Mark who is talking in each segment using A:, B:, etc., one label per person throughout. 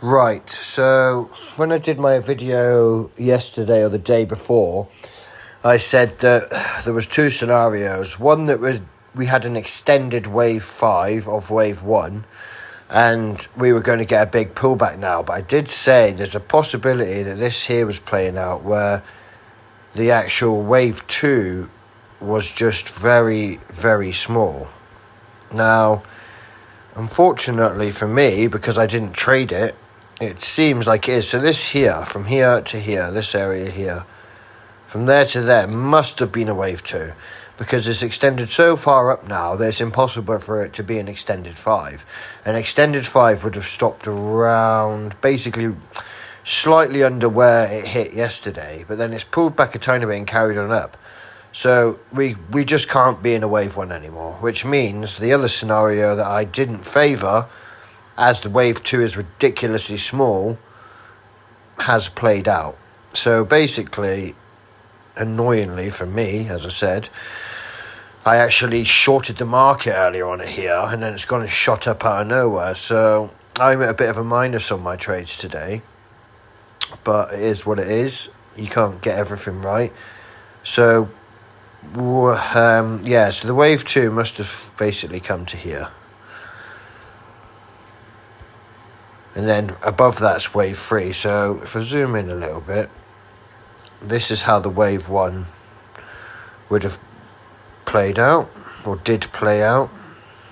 A: Right, so when I did my video yesterday or the day before, I said that there was two scenarios. One that was we had an extended wave 5 of wave 1 and we were going to get a big pullback now. But I did say there's a possibility that this here was playing out where the actual wave 2 was just very, very small. Now, unfortunately for me, because I didn't trade it, it seems like it is. So this here, from here to here, this area here, from there to there, must have been a wave 2. Because it's extended so far up now that it's impossible for it to be an extended 5. An extended 5 would have stopped around, basically, slightly under where it hit yesterday. But then it's pulled back a tiny bit and carried on up. So we just can't be in a wave 1 anymore. Which means the other scenario that I didn't favour, as the wave 2 is ridiculously small, has played out. So basically, annoyingly for me, as I said, I actually shorted the market earlier on it here, and then it's gone and shot up out of nowhere. So I'm at a bit of a minus on my trades today, but it is what it is. You can't get everything right. So so the wave 2 must have basically come to here. And then above that's wave 3. So if I zoom in a little bit, this is how the wave 1 would have played out, or did play out.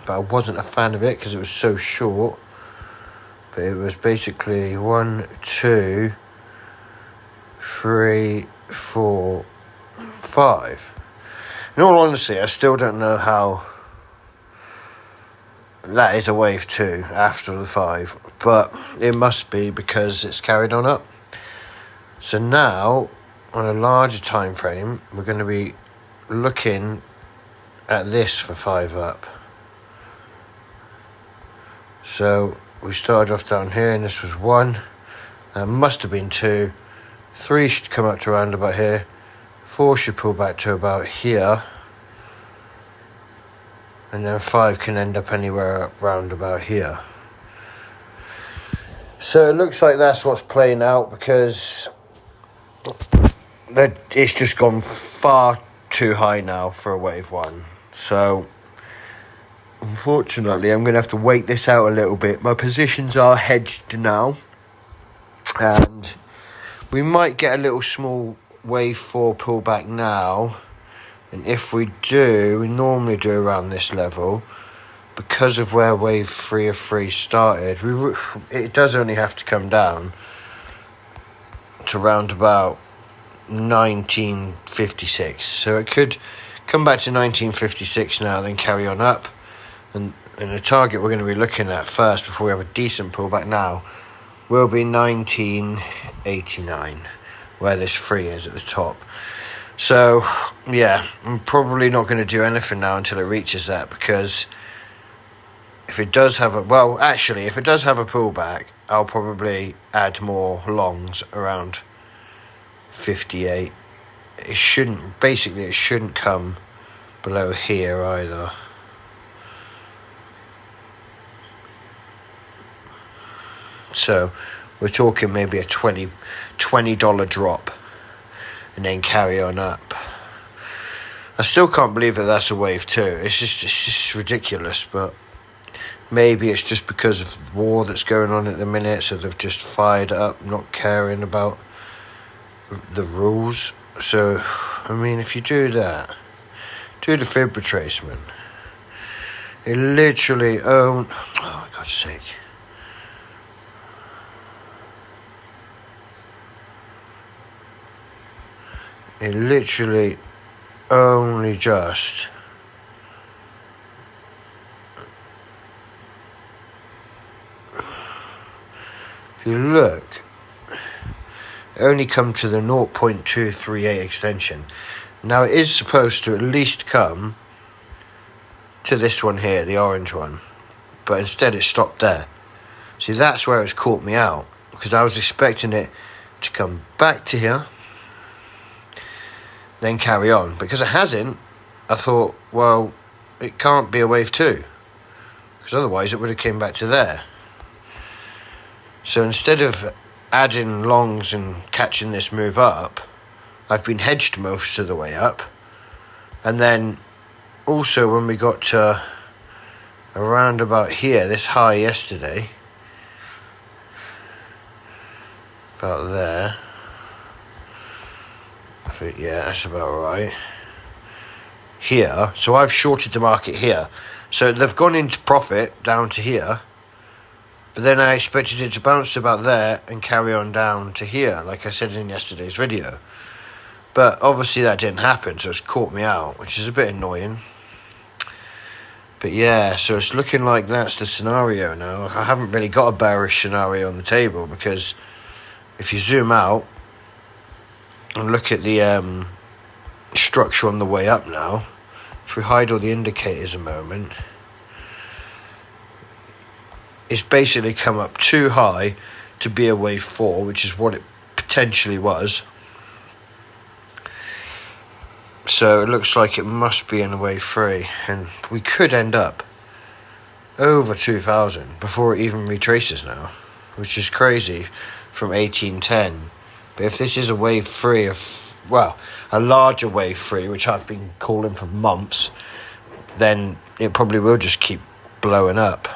A: But I wasn't a fan of it because it was so short. But it was basically 1, 2, 3, 4, 5. In all honesty, I still don't know how that is a wave 2 after the 5, but it must be because it's carried on up. So now, on a larger time frame, we're going to be looking at this for 5 up. So we started off down here, and this was 1. That must have been 2. 3 should come up to around about here. 4 should pull back to about here. And then 5 can end up anywhere round about here. So it looks like that's what's playing out, because it's just gone far too high now for a wave 1. So unfortunately, I'm going to have to wait this out a little bit. My positions are hedged now, and we might get a little small wave 4 pullback now. And if we do, we normally do around this level. Because of where wave 3 of 3 started, it does only have to come down to round about 1956. So it could come back to 1956 now, then carry on up. And the target we're going to be looking at first, before we have a decent pullback now, will be 1989, where this 3 is at the top. So, yeah, I'm probably not going to do anything now until it reaches that, because if it does have a pullback, I'll probably add more longs around 58. It shouldn't come below here either. So, we're talking maybe a $20 drop. And then carry on up. I still can't believe that that's a wave 2. It's just ridiculous. But maybe it's just because of the war that's going on at the minute, so they've just fired up, not caring about the rules. So, I mean, if you do that, do the fib retracement. It literally oh my God's sake. It literally only just if you look, it only come to the 0.238 extension. Now it is supposed to at least come to this one here, the orange one, but instead it stopped there. See, that's where it's caught me out, because I was expecting it to come back to here, then carry on. Because it hasn't, I thought, well, it can't be a wave 2, because otherwise it would have came back to there. So instead of adding longs and catching this move up, I've been hedged most of the way up. And then also when we got to around about here, this high yesterday, about there, I think, yeah, that's about right. Here, so I've shorted the market here. So they've gone into profit down to here, but then I expected it to bounce about there and carry on down to here, like I said in yesterday's video. But obviously that didn't happen, so it's caught me out, which is a bit annoying. But yeah, so it's looking like that's the scenario now. I haven't really got a bearish scenario on the table, because if you zoom out and look at the structure on the way up now, if we hide all the indicators a moment, it's basically come up too high to be a wave 4, which is what it potentially was. So it looks like it must be in a wave 3, and we could end up over 2,000 before it even retraces now, which is crazy from 1810. But if this is a wave 3 of, well, a larger wave 3, which I've been calling for months, then it probably will just keep blowing up.